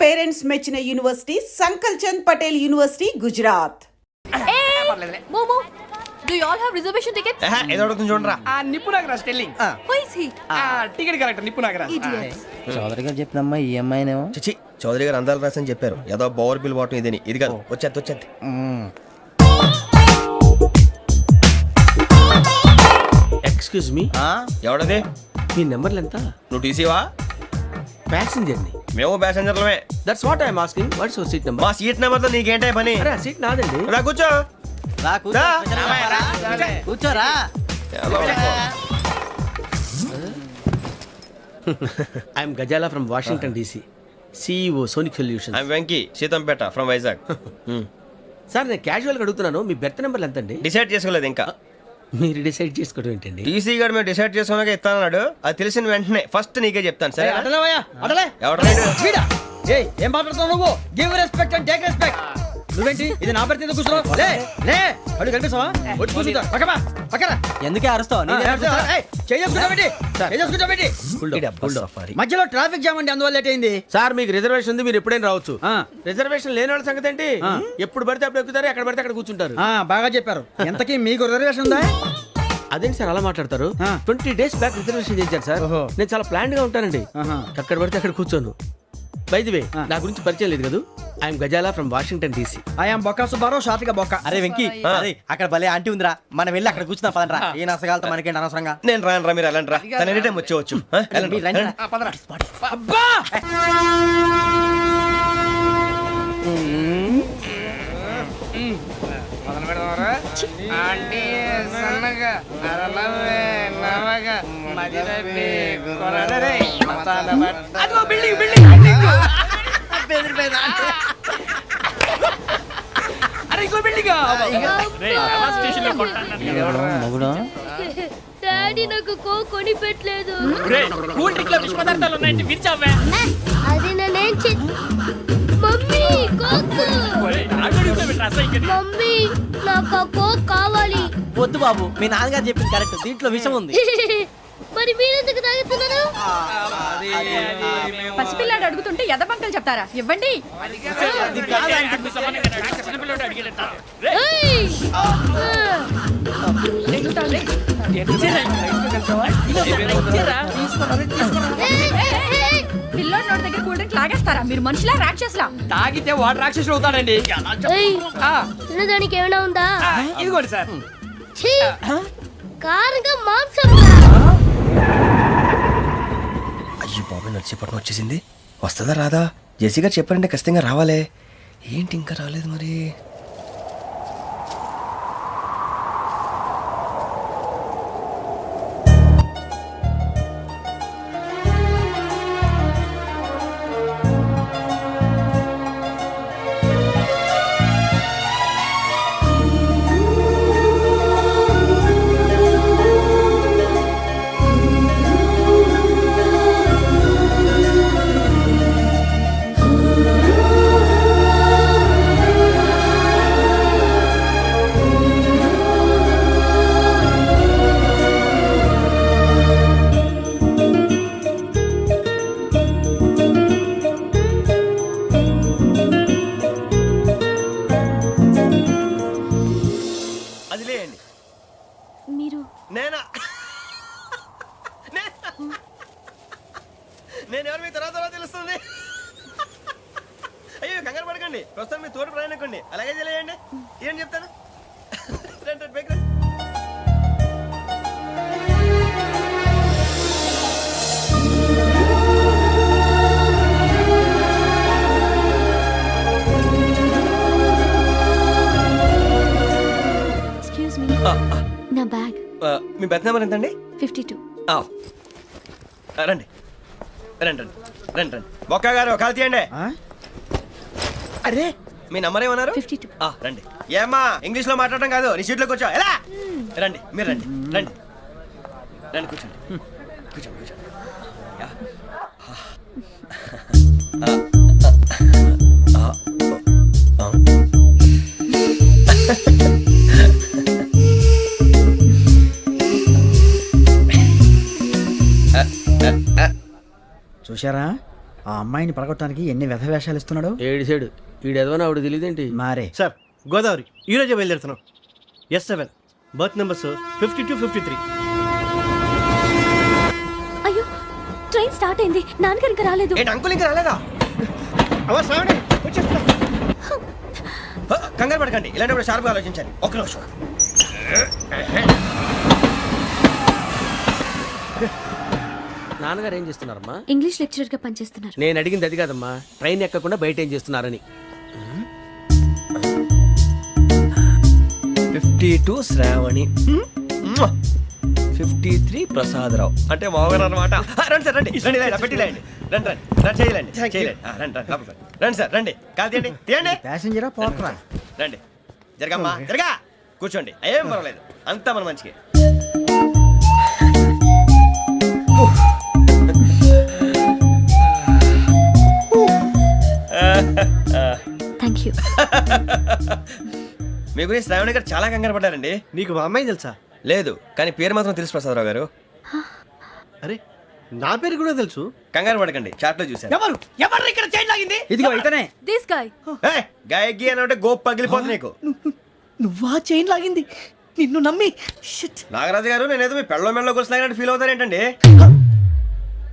Parents మెచ్చిన university Sankalchand Patel university Gujarat. Momo, do you all have reservation tickets? ఏదో అడుగుతుంది చూడరా. నిప్పు Nagaraj telling Who is he? Ticket collector నిప్పు నాగరాజ్. Idiots. చౌదరి గారు చెప్పినమ్మా ఈ అమ్మాయినేమో. చిచి చౌదరి గారు అందాలు రాసని చెప్పారు. ఏదో బోర్ బిల్ వాటం ఇదని ఇది కాదు. వచ్చేది ఎక్స్క్యూజ్ మీ, ఎవడది? మీ నెంబర్లు ఎంత? నువ్వు టీసీవా? ప్యాసింజర్ ని. మేము ప్యాసెంజర్లమే. That's what I'm asking. What's your seat number? మా సీట్ నెంబర్ తో నీకేంటే పని? అరే ఆ సీట్ నాదండి. రా కూర్చో. రా. కూర్చోరా. I'm Gazala from Washington DC, CEO Sonic Solution. I'm Venky Seethampeta from Vizag. Sir నేను క్యాజువల్గా అడుగుతున్నాను, మీ బెర్త్ నెంబర్లు ఎంత అండి? డిసైడ్ చేసుకోలేదు ఇంకా. మీరు డిసైడ్ చేసుకోవడం ఏంటండి? టీసీ గారు మేము డిసైడ్ చేసుకున్నాక ఇస్తానన్నాడు. అది తెలిసిన వెంటనే ఫస్ట్ నీకే చెప్తాను. సరే ఎవరు ఏం మాట్లాడుతున్నావు నువ్వు? Give respect and take respect. నువ్వేంటి ఇది నా పరిస్థితి కూర్చున్నావు? లే లే అడుగు కనిపిస్తావా? వచ్చి కూర్చుంటా. పక్కరా. ఎందుకే అరుస్తావు? మధ్యలో ట్రాఫిక్ జామ్ అండి, అందువల్ల లేట్ అయింది. సార్ మీకు రిజర్వేషన్ ఉంది, మీరు ఎప్పుడైనా రావచ్చు. రిజర్వేషన్ లేని వాళ్ళ సంగతి ఏంటి? ఎప్పుడు పడితే అప్పుడు ఎక్కుతారు, ఎక్కడ పడితే అక్కడ కూర్చుంటారు. బాగా చెప్పారు. ఎంతకీ మీకు రిజర్వేషన్ ఉందా? అదేంటి సార్ అలా మాట్లాడతారు? 20 days బ్యాక్ రిజర్వేషన్ చేశారు సార్. నేను చాలా ప్లాన్డ్ గా ఉంటానండి. అక్కడ పడితే అక్కడ కూర్చోను. బై ది వే, నా గురించి పరిచయం లేదు కదా. I'm Gazala from Washington DC. I'm Bokka Subbarao, షార్ట్గా బొక్క. అరే వెంకీ, అక్కడ భలే ఆంటీ ఉందిరా, మనం వెళ్ళి అక్కడ కూర్చున్నా పదరా. ఏ నసగాలతో మనకేంటి అనవసరంగా. నేను రాను రా, మీరు వెళ్ళండి రా. తన ఎనీ టైం వచ్చేవచ్చు. ఆంటీ సన్నగా అరలవే నవగా మదిరపే కొరడరే అదిగో బిల్డింగ్ అరే ఇంకో బిల్డింగ్. డాడీ నాకు కోక్ కొని పెట్టలేదు. కూల్ డ్రింక్ లో విష పదార్థాలు ఉన్నాయంటే విరిచావే. అది నేనేం మమ్మీ కోక్. మమ్మీ నాకు కోక్ కావాలి. వద్దు బాబు, మీ నాన్నగారు చెప్పింది కరెక్ట్, దీంట్లో విషయం ఉంది. మరి మీరెందుకు తాగుతున్నారు? పసిపిల్లాడు అడుగుతుంటే ఎదబంకలు చెప్తారా? ఇవ్వండి. పిల్లోడి నోటి దగ్గర కూల్ డ్రింక్ లాగేస్తారా? మీరు మనుషులా రాక్షసులా? తాగితే వాడు రాక్షసుడు అవుతాడండి. తినడానికి ఏమైనా ఉందా? ఇదిగోండి సార్. కారంగా మాంసం. అయ్యో బాబాయ్, నడిచేపట్నం వచ్చేసింది. వస్తుందా రాదా? జెసి గారు చెప్పారంటే ఖచ్చితంగా రావాలే. ఏంటి ఇంకా రాలేదు మరి? నేను ఎవరు మీ తర్వాత తెలుస్తుంది. అయ్యో కంగారు పడకండి, ప్రస్తుతం మీ తోటి ప్రయాణకండి. అలాగే తెలియండి. ఏం చెప్తాను. ఎక్స్క్యూజ్ మీ, నా బ్యాగ్. మీ బెత్ నెంబర్ ఎంతండి? 52. రండి రండి రండి రండి రండి. బొక్క గారు కాల్ తీయండి. అరే మీ నంబర్ ఏమన్నారు? 52. రండి. ఏమ్మా ఇంగ్లీష్ లో మాట్లాడడం కాదు, నీ సీట్లో కూర్చో. ఎలా రండి, మీరు రండి రండి రండి, కూర్చోండి కూర్చోండి కూర్చోండి. చూశారా, ఆ అమ్మాయిని పడగొట్టడానికి ఎన్ని వ్యధ వేషాలు ఇస్తున్నాడు. ఏడు సైడు ఈడు ఎదవని ఆవిడ తెలియదేంటి. మారే సార్ గోదావరి ఈ రోజే బయలుదేరుతున్నాం. S7 berth numbers 52, 53. అయ్యో ట్రైన్ స్టార్ట్ అయింది, నాన్నగారు ఇంకా రాలేదు. ఏంటి అంకుల్ ఇంకా రాలేదా? కంగారు పడకండి, ఇలాంటప్పుడు షార్ప్గా ఆలోచించాలి. ఒక్క నిమిషం. నాన్నగారు ఏం చేస్తున్నారమ్మా? ఇంగ్లీష్ లెక్చరర్ గా పనిచేస్తున్నారు. నేను అడిగింది అది కాదమ్మా, ట్రైన్ ఎక్కకుండా బయట ఏం చేస్తున్నారని. 52 శ్రావణి, 53 ప్రసాదరావు అంటే మామగారు అనమాట. రండి సార్ రండి రండి, ఇలా పెట్టి లేండి. రండి రండి రండి, చేయలేండి చేయలేండి. రండి రండి లోపలికి రండి. రండి సార్ రండి, కాలు తీయండి తీయండి. ప్యాసింజరా పోట్రా. రండి జరగమ్మా జరగా, కూర్చోండి. ఏం పర్వాలేదు, అంతా మన మంచికి. Thank you. మీ గురించి శ్రావణి గారు చాలా కంగారు పడ్డారండి. నీకు మా అమ్మాయి తెలుసా? లేదు, కానీ పేరు మాత్రం తెలుసు ప్రసాదరావు గారు. అరే నా పేరు కూడా తెలుసు. కంగారు పడకండి, చాట్ లో చూశాను. ఎవరు ఎవరు ఇక్కడ చైన్ లాగింది? ఇదిగో ఇతనే. This guy. గాయకి అని అంటే గోప్ పగిలిపోతుంది నీకు. నువ్వా చైన్ లాగింది? నిన్ను నమ్మి షిట్. నాగరాజు గారు, నేనేదో మీ పెళ్ళ మెళ్ళలో గురిసిలాగినట్టు ఫీల్ అవుతారేంటండి?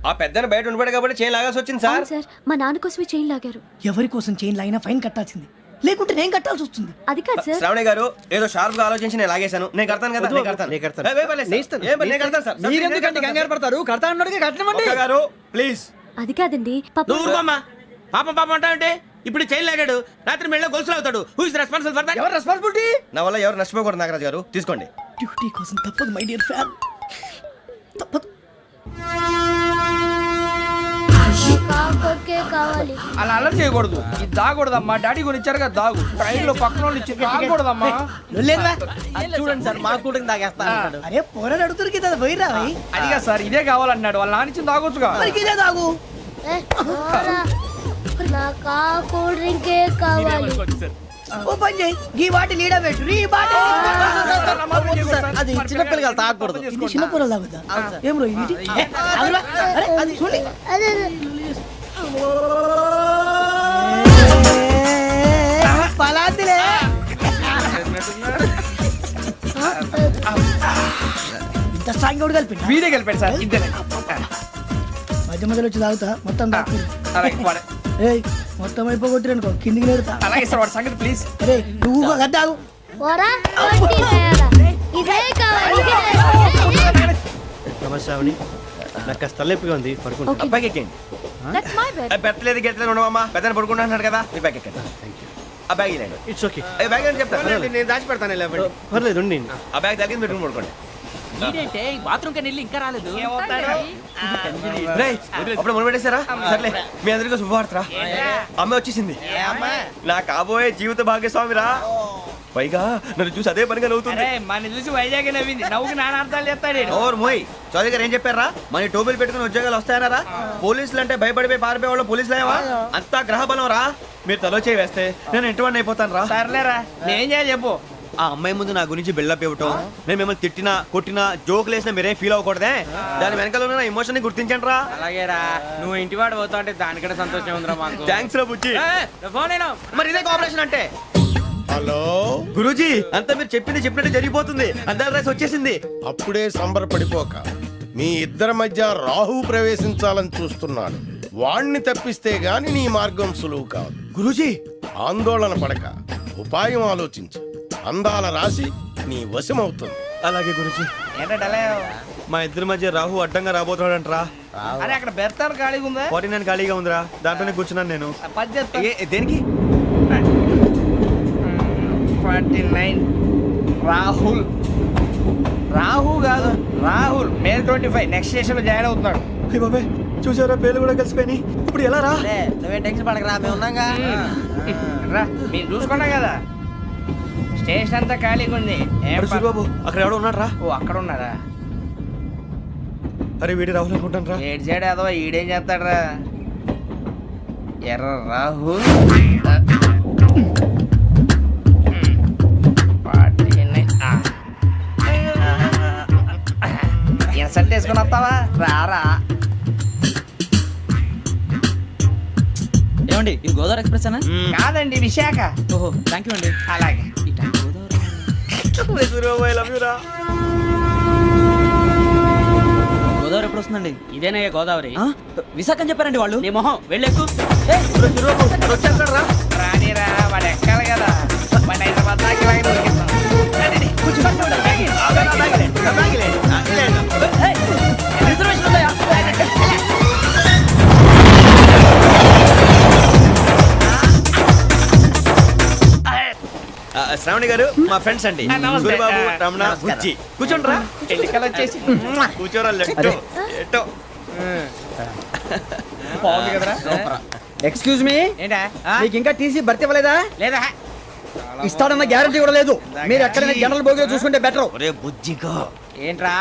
ఆ పెద్దని బయట ఉండిపోయాడు కాబట్టి చైన్ లాగాల్సి వచ్చింది సార్. అవును సార్, మా నాన్న కోసమే చైన్ లాగారు. ఎవరి కోసం చైన్ లాగినా ఫైన్ కట్టాల్సింది, లేకుంటే నేను కట్టాల్సి వస్తుంది. అది కాదు సార్. శ్రావణి గారు ఏదో షార్ప్ గా ఆలోచించి నేను లాగేశాను. నేను కడతాను కదా, నేను కడతాను. నేను కడతాను. ఏ, పర్లేదు సార్. ఏ, నేను కడతాను సార్. మీరెందుకంటే కంగారు పడతారు? కడతా అన్నాడుగా కట్టమండి. ఒక్క గారు ప్లీజ్. అది కాదండి పాప. నువ్వు ఊరుకోమ్మా. పాపం పాపం అంటావంటే ఇప్పుడు చైన్ లాగాడు, రాత్రి మెళ్ళలో గొలుసులు అవుతాడు. Who is responsible for that? ఎవరు రెస్పాన్సిబిలిటీ? నా వల్ల ఎవరు నష్టపోకూడదు నాగరాజు గారు, తీసుకోండి. డ్యూటీ కోసం తప్పదు మై డియర్ ఫ్యాన్, తప్పదు. కావాలి. అలా అలర్ చేయకూడదు, ఇది దాగకూడదమ్మా. డాడీ కొని ఇచ్చారు కదా దాగు, ట్రైన్ లో పక్కన వాళ్ళు ఇచ్చి దాగకూడదమ్మా. చూడండి సార్, మా కూడా తాగేస్తా. అరే పోరాడు అడుగుతారు కదా, పోయిరా. అదిగా సార్, ఇదే కావాలన్నాడు. వాళ్ళ నాన్న ఇచ్చింది తాగొచ్చుగా. ఇదే తాగు. నాకు ఆ కూల్ డ్రింకే కావాలి. ఓ పని చేయి, ఈ బాటిల్ లీడ పెట్టు. ఈ బాటిల్ అది చిన్నపిల్లలు తాగకూడదు. ఇది చిన్న పొరలు తాగుతా. ఏం రో ఇది? అరే అది చూడండి. అదే పలాతిలే. ఇంత స్ట్రాంగ్ కూడా కలిపి వీడే కలిపాడు సార్. ఇద్దరే మధ్య మధ్యలో వచ్చి తాగుతా, మొత్తం తాగు. ఏయ్ మొత్తం అయిపోగొట్టిరనుకో కిందికి నేడుతా. అలాగే సార్, వాడి సంగతి ప్లీజ్. అరే నువ్వు గద్దాగు. పోరా కొట్టి తేడా. ఇదే కావాలి. నమస్తే శ్రావణి, నాకు కాస్త తలెప్పిగా ఉంది, పడుకుంటా. Okay. బ్యాగ్ ఎక్కండి. That's my bed. పెట్టలేదు గెట్టలేదు ఉండవమ్మా. పెద్దని పడుకుంటున్నాడు కదా, మీ బ్యాగ్ ఎక్కండి. ఆ బ్యాగ్ ఇలాండి. It's okay. బ్యాగ్ అని చెప్తాను, నేను దాచి పెడతాను. పర్లేదు ఉండి. ఆ బ్యాగ్ తగ్గింది పెట్టుకుని పడుకోండి. బాత్రూమ్ కని ఇల్లు ఇంకా రాలేదు. రేయ్, అప్పుడు మొదలు పెట్టేశారా? సర్లే, మీ అందరికీ శుభవార్తరా. అమ్మ వచ్చేసింది, నా కాబోయే జీవిత భాగ్యస్వామిరా. పైగా నన్ను చూసి అదే పనిగా నవ్వుతుంది. మన చూసి వైజాగ్ నవ్వింది. నవ్వుకి నాన్న అర్థాలు చెప్తాడు. ఓర్ మోయ్, చౌదరి గారు ఏం చెప్పారా? మన టోబీలు పెట్టుకుని ఉద్యోగాలు వస్తాయన్నారా? పోలీసులు అంటే భయపడిపోయి పారిపోయే వాళ్ళు పోలీసులేవా? అంతా గ్రహ బలం రా. మీరు తలో చేయి వేస్తే నేను ఇంటివాడిని అయిపోతాను రా. సర్లేరా, నేనేం చేయాలి చెప్పు. ఆ అమ్మాయి ముందు నా గురించి బిల్డప్ ఇవ్వటం, నేను మిమ్మల్ని తిట్టినా కొట్టినా జోకులు వేసినా మీరేం ఫీల్ అవ్వకూడదే. దాని వెనకాల ఉన్న ఎమోషన్ ని గుర్తించండి రా. అలాగేరా, నువ్వు ఇంటి వాడు పోతా అంటే దానికంటే సంతోషం ఉందిరా మాకు. థ్యాంక్స్ రా బుజ్జి. ఫోన్ మరి ఇదే కోఆపరేషన్ అంటే. హలో గురూజీ, అంతా మీరు చెప్పింది చెప్పినట్టు జరిగిపోతుంది. అందాల రైస్ వచ్చేసింది. అప్పుడే సంబరపడిపోక, మీ ఇద్దరి మధ్య రాహు ప్రవేశించాలని చూస్తున్నాడు. వాణ్ణి తప్పిస్తే గాని నీ మార్గం సులువు కాదు. గురూజీ, ఆందోళన పడక, ఉపాయం ఆలోచించు. అందాల రాశి నీ వశమవుతుంది. అలాగే గురూజీ. ఏంటంటే మా ఇద్దరి మధ్య రాహు అడ్డంగా రాబోతున్నాడంట్రా. అరే అక్కడ బెర్తాను ఖాళీగా ఉందా? 49 ఖాళీగా ఉందిరా, దాంట్లోనే కూర్చున్నాను నేను. పది చెప్తా. దేనికి? 49 రాహుల్. రాహు కాదు, రాహుల్. మే 25 నెక్స్ట్ స్టేషన్ లో జాయిన్ అవుతున్నాడు. అయ్య బాబాయ్, చూసారా పేర్లు కూడా కలిసిపోయినాయి. ఇప్పుడు ఎలా రా? నువ్వే టెన్షన్ పడకరా, మేము ఉన్నాగా. రా, మీరు చూసుకున్నా కదా, స్టేషన్ అంతా ఖాళీగా ఉంది. ఏం అరే సూరిబాబు, అక్కడ ఎవడో ఉన్నాడు రా. ఓ అక్కడ ఉన్నారా? అరే వీడి రాహుల్ అనుకుంటాను రా. ఏడు సైడ్ ఏదో ఈడేం చేస్తాడరా? ఎర్ర రాహుల్. ఇన్సల్ట్ వేసుకుని వస్తావా? రారా. ఏమండి ఇది గోదావరి ఎక్స్ప్రెస్ అనా? కాదండి విశాఖ. ఓహో థ్యాంక్ యూ అండి. అలాగే. ఈ టైం గోదావరి ఎప్పుడు వస్తుందండి? ఇదేనయ్య గోదావరి. విశాఖ అని చెప్పారండి వాళ్ళు. నీ మొహం వెళ్ళెక్కు. రానిరా వాడు ఎక్కాలి కదా. వాడు హైదరాబాద్ దాకా ఇలాగే దొరికిస్తాం. రండి, కూర్చో. రిజర్వేషన్ ఉందా? శ్రావణి గారు మా ఫ్రెండ్స్ అండి. నమస్తే. సూరిబాబు, రమణ, నమస్కారం. బుజ్జి. కూర్చోండి రా. ఎన్నికలు వచ్చేసి కూర్చోరా లెట్టో. ఎట్టో. బాగుంది కదరా? ఎక్స్క్యూజ్ మీ, ఏంటా? మీకు ఇంకా టీసీ భర్తీ ఇవ్వలేదా? లేదా ఇస్తాడన్న గ్యారంటీ కూడా లేదు. మీరు ఎక్కడైనా జనరల్ బోగిలో చూసుకుంటే బెటర్. ఒరే బుజ్జిగా ఏంట్రా?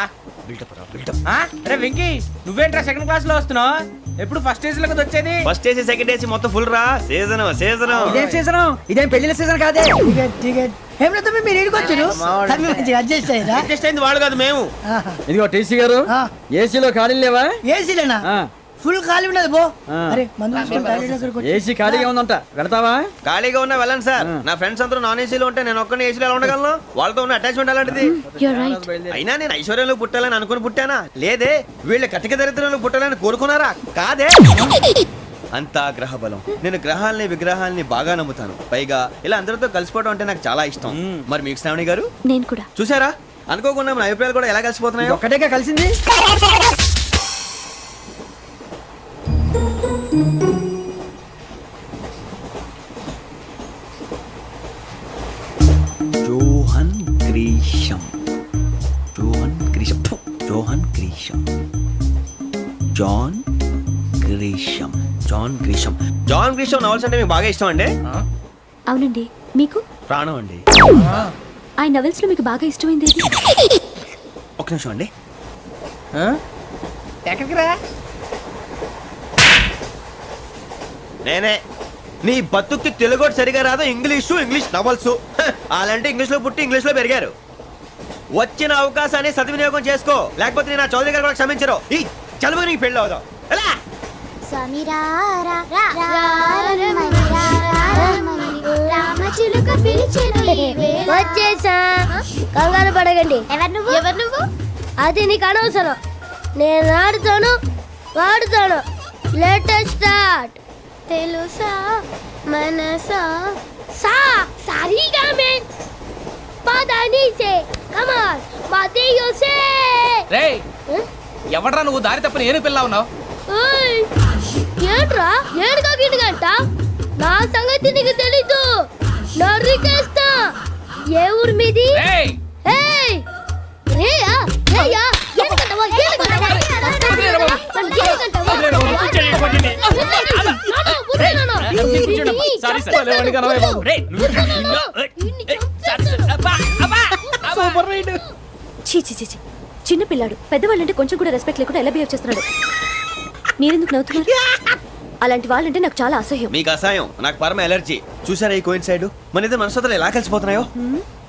బిల్డప్ రా బిల్డప్. అరే వెంకీ నువ్వేంట్రా సెకండ్ క్లాస్ లో వస్తున్నావు? ఎప్పుడు ఫస్ట్ ఏజ్ లో కదా వచ్చేది? ఫస్ట్ ఏసీ సెకండ్ ఏసీ మొత్తం ఫుల్ రా. Season season. ఇదేం సీజన్? ఇదేం పెళ్లిన సీజన్ కాదే. టికెట్ టికెట్ ఏం లేదు మీరు ఇడికి వచ్చారు అడ్జస్ట్ అయ్యారా అడ్జస్ట్ అయింది వాళ్ళు కాదు మేము. ఇదిగో టీసీ గారు, ఏసీలో ఖాళీ లేవా? ఏసీలేనా ఫుల్ ఖాళీ ఉన్నది బో అరే మందు తీసుకొని టాయిలెట్ దగ్గరకు వచ్చి- ఏసీ ఖాళీగా ఉందంట, వెళ్తావా? ఖాళీగా ఉన్నా వెళ్ళండి సార్. నా ఫ్రెండ్స్ అందరూ నాన్ ఏసీలో ఉంటే నేను ఒక్కనే ఏసీలో ఎలా ఉండగలను? వాళ్ళతో ఉన్న అటాచ్మెంట్ అలాంటిది. You're right. అయినా నేను ఐశ్వర్యంలో పుట్టాలని అనుకుని పుట్టానా? లేదే. వీళ్ళ కటిక దరిద్రంలో పుట్టాలని కోరుకున్నారా? కాదే. అంతా గ్రహ బలం. నేను గ్రహాలని విగ్రహాలని బాగా నమ్ముతాను. పైగా ఇలా అందరితో కలిసిపోవడం అంటే నాకు చాలా ఇష్టం. మరి మీకు శ్రావణి గారు నేను కూడా. చూసారా? అనుకోకుండా మన అభిప్రాయాలు కూడా ఎలా కలిసిపోతున్నాయో. ఒక్కటేగా కలిసింది. Johan Grisham. Johan Grisham. ఫు, Johan Grisham. John Grisham. John Grisham. John Grisham novels అంటే మీకు బాగా ఇష్టం అండి? అవునండి. మీకు? ప్రాణం అండి. ఆ నవెల్స్ లో మీకు బాగా ఇష్టమైంది ఏది? ఒక నిమిషం అండి. ఎక్కడికి రా? నేనే. నీ బతుక్కి తెలుగు సరిగా రాదు. English novels. అలాంటి ఇంగ్లీష్ లో పుట్టి ఇంగ్లీష్ లో పెరిగారు. వచ్చిన అవకాశాన్ని సద్వినియోగం చేసుకో, లేకపోతే నేను నా చౌదరి గారు కూడా క్షమించరు. ఈ చదువు నీకు పెళ్ళి అవుదాం. ఎలా? వచ్చేసా. కంగారు పడకండి. ఎవరు నువ్వు? అది నీకు అనవసరం. నేను ఆడుతాను వాడుతాను. Latest start. తెలుసా మనసా సా సారీగా మే పదని సే కమాన్ మాదేయో సే. రేయ్ ఎవడ్రా నువ్వు? దారి తప్పని ఏను పిల్ల ఉన్నావు? ఓయ్ ఏంట్రా ఏడుగా గిడుగంట? నా సంగతి నీకు తెలీదు. నరికేస్తా. ఏ ఊరు మీది? రేయ్ ఏయ్ రేయా రేయా ఏడుగంటవా ఏడుగంటవా చిన్న పిల్లాడు పెద్దవాళ్ళంటే కొంచెం కూడా రెస్పెక్ట్ లేకుండా ఎలా బిహేవ్ చేస్తున్నాడు. మీరెందుకు నవ్వుతున్నారు? అలాంటి వాళ్ళంటే నాకు చాలా అసహ్యం. మీకు అసహాయం, నాకు పరమ ఎలర్జీ. చూసారా ఈ కోయిన్ సైడ్? మన ఇద్దరు మనసులో ఎలా కలిసిపోతున్నాయో.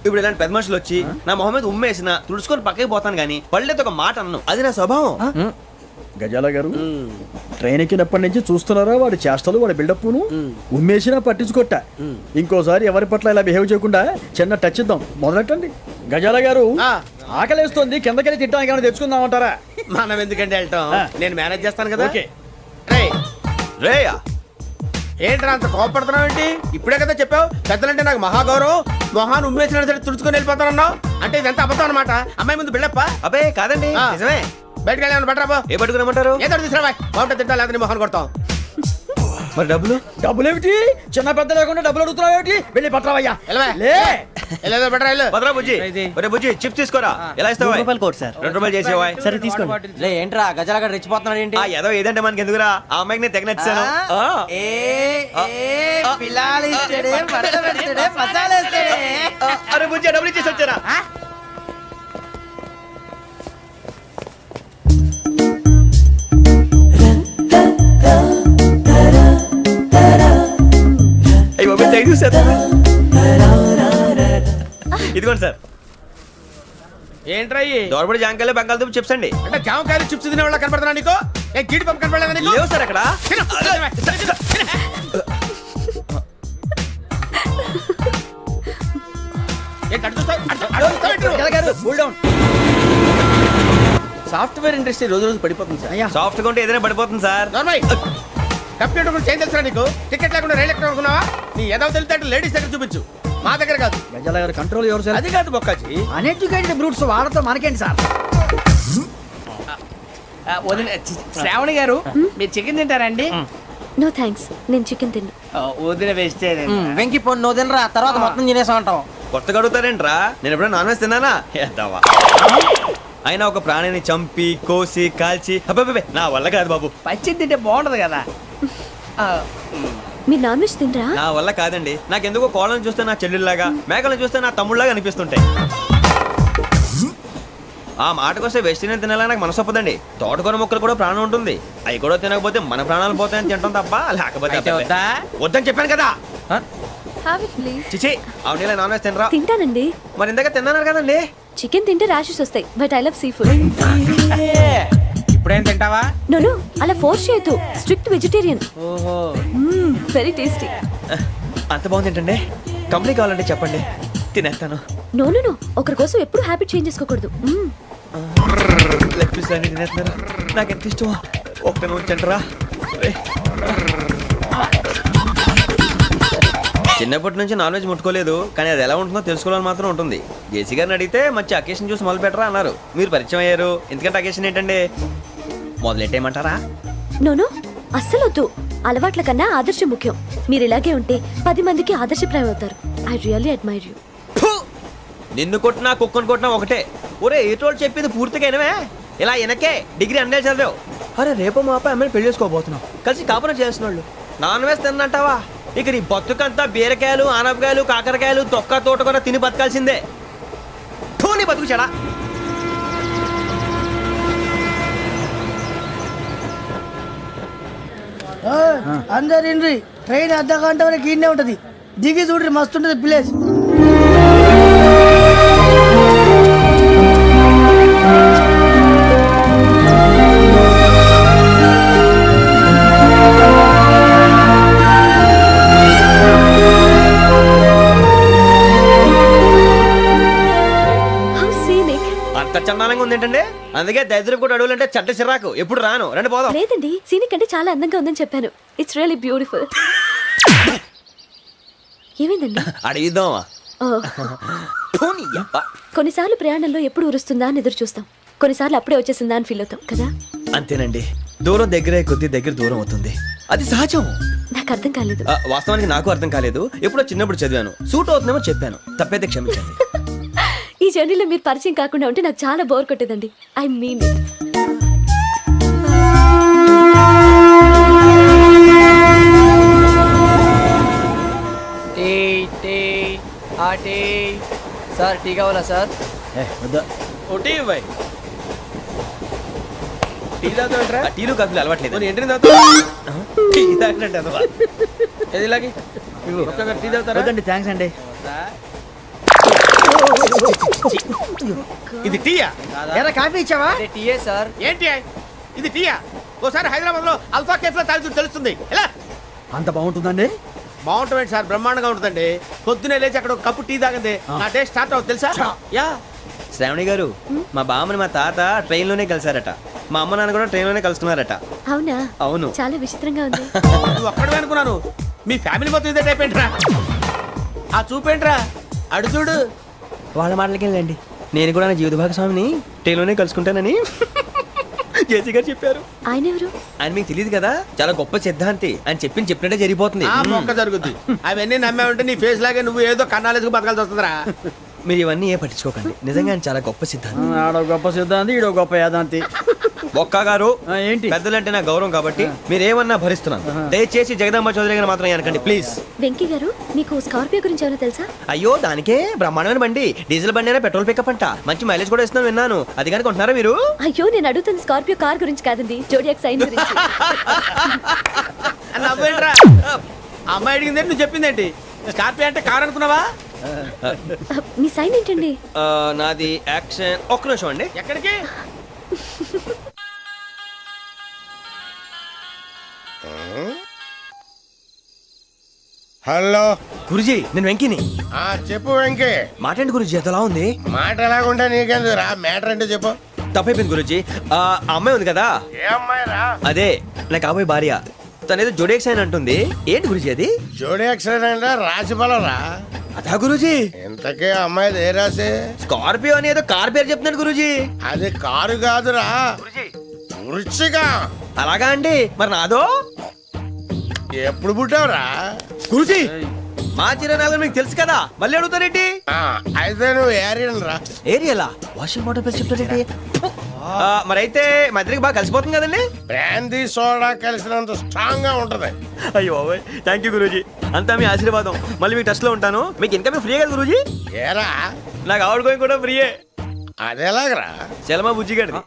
ఇప్పుడు ఇలాంటి పెద్ద మనుషులు వచ్చి నా మొహం మీద ఉమ్మేసిన తుడుచుకొని పక్కకి పోతాను కానీ పళ్ళేతో ఒక మాట అన్ను. అది నా స్వభావం. గజాల గారు, ట్రైన్ ఎక్కినప్పటి నుంచి చూస్తున్నారా వాడి చేష్టలు, వాడి బిల్డప్ను? ఉమ్మేసినా పట్టించుకోట. ఇంకోసారి ఎవరి పట్ల ఇలా బిహేవ్ చేయకుండా చిన్న టచ్ ఇద్దాం. మొదలెట్టండి. గజాల గారు, ఆకలేస్తుంది, కిందకెళ్ళి తిట్టడానికి ఏమైనా తెచ్చుకుందామంటారా? మనం ఎందుకంటే వెళ్తాం, నేను మేనేజ్ చేస్తాను కదా. ఓకే. రేయా ఏంట్రా అంత కోపడుతున్నావు ఏంటి? ఇప్పుడే కదా చెప్పావు పెద్దలంటే నాకు మహాగౌరవం, మొహాన్ని ఉమ్మేసిన సరే తుడుచుకొని వెళ్ళిపోతానన్నావు. అంటే ఇదంతా అబద్ధం అనమాట. అమ్మాయి ముందు బిల్డప్ప? అబ్బే కాదండి, నిజమే. బయటకు వెళ్ళి బట్రా. ఏ పట్టుకురమ్మంటారు? ఏదో తీసుకురా బాగుంటుంది. తింటా లేదా మొహన్ కొడతాం. మరి డబ్బులు? డబ్బులు ఏమిటి? చిన్న పెద్ద లేకుండా డబ్బులు అడుగుతున్నావు ఏమిటి? వెళ్ళి పట్టరావయ్యా. భద్రా బుజ్జి, ఒరే బుజ్జి చిప్స్ తీసుకోరా. ఎలా ఇస్తావా? Court sir. 2 రూపాయలు చేసేవా? సరే తీసుకోండి. ఏంట్రా గజాల రెచ్చిపోతున్నాడు ఏంటి? ఏదో ఏదంటే మనకి ఎందుకురా? ఆ అమ్మాయికి నేను తెగ నచ్చాను. అరే బుజ్జి డబ్బులు ఇచ్చేసి వచ్చారా? ఇదిగోండి సార్. ఏంట్రా దోరబడి జాంకాయలు బంగాళదుంప చిప్స్ అండి. అంటే జామకాయలు చిప్స్ తినే వాళ్ళ కనపడుతున్నా నీకు? ఏ గీడి పంప కనపడలేదా నీకు? లేవు సార్ అక్కడ. గజాల గారు కూల్ డౌన్. సాఫ్ట్వేర్ ఇండస్ట్రీ రోజు రోజు పడిపోతుంది సార్. అయ్యా సాఫ్ట్ గా ఉంటే ఏదైనా పడిపోతుంది సార్. కంప్యూటర్ గురించి ఏం తెలుసా నీకు? టికెట్ లేకుండా రైలు ఎక్కడ అనుకున్నావా? నీ ఏదో తెలితే లేడీస్ దగ్గర చూపించు, మా దగ్గర కాదు. గజాల గారు కంట్రోల్ ఎవరు సార్? అది కాదు బొక్కాజీ. అన్ఎడ్యుకేటెడ్ బ్రూట్స్ వాళ్ళతో మనకేంటి సార్? శ్రావణి గారు మీరు చికెన్ తింటారండి? నో థ్యాంక్స్, నేను చికెన్ తిన్నా. వదిన వేస్తే వెంకి పొన్ను నువ్వు తినరా, తర్వాత మొత్తం తినేసా ఉంటాం. కొత్తగా అడుగుతారేంట్రా? నేను ఎప్పుడైనా నాన్ వెజ్ తిన్నానా? ఎద్దావా. అయినా ఒక ప్రాణిని చంపి కోసి కాల్చి అబ్బబ్బబ్బే, నా వల్ల కాదు బాబు. పచ్చి తింటే బాగుంటది కదా. మీరు నాన్ వెజ్ తినరా? నా వల్ల కాదండి. నాకెందుకో కోళ్ళని చూస్తే నా చెల్లెళ్ళలాగా, మేకలను చూస్తే నా తమ్ముళ్ళలాగా అనిపిస్తుంటాయి. ఆ మాటకొస్తే వెస్టిరియన్ తినాలని నాకు మనసు ఒప్పదండి. తోటకూర మొక్కలు కూడా ప్రాణం ఉంటుంది. అవి కూడా తినకపోతే మన ప్రాణాలు పోతాయని తింటాం తప్ప లేకపోతే అయితే అబ్బబ్బే. వద్దా? వద్దని చెప్పాను కదా. Have it please. చిచి అవునీ నాన్ వెజ్ తినరా? తింటానండి. మరి ఇందాక తిన్నాను కదండి. చికెన్ తింటే ర్యాషెస్ వస్తాయి, but I love sea food. ఇప్పుడేం తింటావా? నో అలా ఫోర్స్ చేయొద్దు. Strict vegetarian. ఓహో, వెరీ టేస్టీ. అంత బాగుంది ఏంటండి? కంప్లీట్ కావాలంటే చెప్పండి, తినేస్తాను. నో ఒకరి కోసం ఎప్పుడు హ్యాబిట్ చేంజ్ చేసుకోకూడదు. లెగ్ పీస్ అన్ని తినేస్తున్నారు. నాకు ఎంత ఇష్టం. ఒక్క ఉంచండిరా. చిన్నప్పటి నుంచి నాన్ వెజ్ ముట్టుకోలేదు, కానీ అది ఎలా ఉంటుందో తెలుసుకోవాలని మాత్రం ఉంటుంది. జేసీ గారిని అడిగితే మంచి అకేషన్ చూసి మొదలు పెట్టరా అన్నారు. మీరు పరిచయం అయ్యారు, ఎందుకంటే అకేషన్ ఏంటండి? మొదలెట్టేయమంటారా? నో అస్సలు వద్దు. అలవాట్ల కన్నా ఆదర్శం ముఖ్యం. మీరు ఇలాగే ఉంటే 10 మందికి ఆదర్శప్రాయం అవుతారు. I really admire you. నిన్ను కొట్టినా కుక్కను కొట్టినా ఒకటే. ఒరే ఏటోళ్ళు చెప్పింది పూర్తిగా వినవే. ఇలా వెనకే డిగ్రీ అన్నే చదివావు. అరే రేపు మా అబ్బాయి అమ్మని పెళ్లి చేసుకోబోతున్నావు, కలిసి కాపురం చేసిన వాళ్ళు నాన్ వెజ్ తిన్నంటావా? ఇక నీ బతుకంతా బీరకాయలు ఆనపకాయలు కాకరకాయలు తొక్క తోట కూడా తిని బతకాల్సిందే. నీ బతుకు చెడా. అందరు ఇండ్రి, ట్రైన్ అర్ధ గంట వరకు ఇన్నే ఉంటది. దిగి చూడ్రి, మస్తు ఉంటది ప్లేస్. అంత చందానంగా ఉంది ఏంటండి? అందుకే దరిద్రం కూడా అడవులంటే చెడ్డ చిరాకు. ఎప్పుడు రాను, రండి పోదాం. లేదండి, సీనిక్ అంటే చాలా అందంగా ఉందని చెప్పాను. It's really beautiful. ఏమైందండి? అడిగిద్దామా? కొన్నిసార్లు ప్రయాణంలో ఎప్పుడు ఉరుస్తుందా అని ఎదురు చూస్తాం, కొన్నిసార్లు అప్పుడే వచ్చేసిందా అని ఫీల్ అవుతాం కదా. అంతేనండి, దూరం దగ్గరే కొద్ది దగ్గర దూరం అవుతుంది. అది సహజం. నాకు అర్థం కాలేదు. వాస్తవానికి నాకు అర్థం కాలేదు. ఎప్పుడో చిన్నప్పుడు చదివాను, సూట్ అవుతుందేమో చెప్పాను, తప్పైతే క్షమించండి. ఈ జర్నీలో మీరు పరిచయం కాకుండా ఉంటే నాకు చాలా బోర్ కొట్టేదండి. I mean it. Sir tea కావాలా సార్? ఒకటి ఇవ్వై. టీ తాగుతాంట్రా? టీలు కాఫీలు అలవాట్లేదు. ఏంటి తాగుతా? టీ తాగినట్టు అదవా. ఏది ఇలాగే ఒక్క టీ తాగుతారా? థ్యాంక్స్ అండి. ఇది టీయా? ఎరా కాఫీ ఇచ్చావా? టీయే సార్. ఏంటి ఇది టీయా? ఓసారి హైదరాబాద్ లో అల్ఫా కేఫ్ లో తాగుతూ తెలుస్తుంది. ఎలా అంత బాగుంటుందండి? బాగుంటుంది సార్, బ్రహ్మాండంగా ఉంటుందండి. పొద్దునే లేచి అక్కడ ఒక కప్పు టీ తాగింది నా డే స్టార్ట్ అవుతుంది తెలుసా? యా. శ్రావణి గారు, మా బామ్మని మా తాత ట్రైన్ లోనే కలిసారట. మా అమ్మ నాన్న కూడా ట్రైన్ లోనే కలుస్తున్నారట. అవునా? అవును. చాలా విచిత్రంగా ఉంది. నువ్వు ఒక్కడే అనుకున్నాను, మీ ఫ్యామిలీ మొత్తం ఇదే టైప్ ఏంట్రా? ఆ చూపేంట్రా, అడు చూడు. వాళ్ళ మాటలకి వెళ్ళండి. నేను కూడా నా జీవిత భాగస్వామిని ట్రైన్ లోనే కలుసుకుంటానని జేసీ గారు చెప్పారు. ఆయన ఎవరు? ఆయన మీకు తెలియదు కదా, చాలా గొప్ప సిద్ధాంతి. అని చెప్పినట్టే జరిగిపోతుంది. మొక్క జరుగుద్ది. అవన్నీ నమ్మే ఉంటే నీ ఫేస్ లాగే నువ్వు ఏదో కన్నాలేసుకు బతకాల్సి వస్తుందిరా. మీరు ఇవన్నీ ఏ పట్టించుకోకండి, నిజంగా ఆయన చాలా గొప్ప సిద్ధాంతి. ఆడో గొప్ప సిద్ధాంతి, ఈడో గొప్ప యాదాంతి. బొక్క గారు ఏంటి? పెద్దలంటే నా గౌరవం కాబట్టి మీరు ఏమన్నా భరిస్తున్నాను. దయచేసి జగదాంబ చౌదరి గారు మాత్రం అనకండి ప్లీజ్. వెంకీ గారు, మీకు స్కార్పియో గురించి ఏమైనా తెలుసా? అయ్యో దానికే బ్రహ్మాండమైన బండి, డీజిల్ బండి అయినా పెట్రోల్ పికప్ అంట, మంచి మైలేజ్ కూడా ఇస్తున్నాను విన్నాను. అది కానీ కొంటున్నారా మీరు? అయ్యో నేను అడుగుతుంది స్కార్పియో కార్ గురించి కాదండి, జోడియాక్ సైన్ గురించి. అమ్మాయి అడిగింది నువ్వు చెప్పిందేంటి? స్కార్పియో అంటే కార్ అనుకున్నావా? మీ సైన్ ఏంటండి? నాది యాక్షన్. ఒక్క నిమిషం అండి. ఎక్కడికి? హలో గురుజీ నేను వెంకిని ఆ చెప్పు వెంకీ మాటండి గురుజీ ఎంతలా ఉంది మాట ఎలాగుంటా నీకెందుకు రా మ్యాటర్ అంటే చెప్పు తప్పైపోయింది గురుజీ ఆ అమ్మాయి ఉంది కదా ఏ అమ్మాయి రా అదే నా కాబోయే భార్య తనేదో జోడేక్స్ అని అంటుంది ఏంటి గురుజీ అది జోడి యాక్సిడెంట్ రాసి రా అదా గురుజీ ఇంతకే అమ్మాయిది ఏ రాసి స్కార్పియో అని ఏదో కార్ పేరు చెప్తున్నాడు గురుజీ అది కారు కాదురా వృచ్చిక అలాగా అండి మరి నాదో ఎప్పుడు పుట్టావురా గురుజీ మా చిరనాలు మీకు తెలుసు కదా మళ్ళీ అడుగుతారేంటి ఆ, అయితే నువ్వు ఏరియన్ రా ఏరియలా వాషింగ్ వాటర్ పేరు చెప్తారేంటి మరైతే మా ఇద్దరికి బాగా కలిసిపోతుంది కదండి బ్రాందీ సోడా కలిసినంత స్ట్రాంగ్ గా ఉంటది అయ్యో థ్యాంక్ యూ గురూజీ అంతా మీ ఆశీర్వాదం మళ్ళీ మీ టచ్ లో ఉంటాను మీకు ఇంకా ఫ్రీ కదా గురూజీ ఏరా నాకు ఆవిడ గోయింగ్ కూడా ఫ్రీయే అదేలాగరా చలమా బుజ్జి గారిది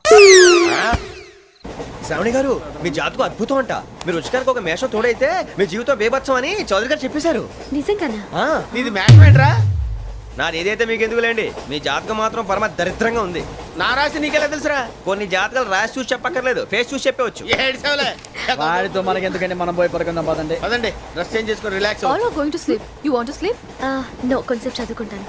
శ్రావణి గారు మీ జాతకు అద్భుతం అంట మీరు రుచికారికి ఒక మేషం తోడైతే మీ జీవితం బేబత్సం అని చౌదరి గారు చెప్పేశారు నిజంగానా? నీది మేషం ఏంట్రా నాది ఏదైతే మీకు ఎందుకులేండి మీ జాతకం మాత్రం పరమ దరిద్రంగా ఉంది నా రాసి నీకెలా తెలుసురా కొన్ని జాతకాలు రాసి చూసి చెప్పక్కర్లేదు ఫేస్ చూసి చెప్పవచ్చు ఏడ్చావులే వాడితో మనకి ఎందుకంటే మనం పోయి పడుకుందాం పదండి పదండి డ్రెస్ చేంజ్ చేసుకొని relax All are going to sleep. You want to sleep? No కొంచెం చదువుకుంటాను.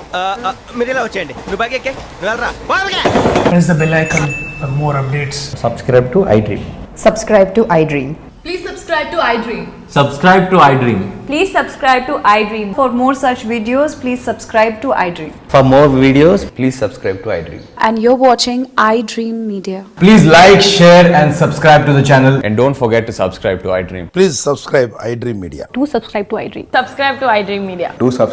మీరు ఇలా వచ్చేయండి నువ్వు బాగా ఎక్కే నువ్వు వెళ్ళరా బాగా Press the bell icon for more updates. Subscribe to iDream. Subscribe to iDream. Please subscribe to iDream. Subscribe to iDream. Please subscribe to iDream. For more such videos, please subscribe to iDream. For more videos, please subscribe to iDream. And you're watching iDream Media. Please like, share, and subscribe to the channel. And don't forget to subscribe to iDream. Please subscribe I dream media Do subscribe to iDream. Subscribe to iDream Media. Do subscribe.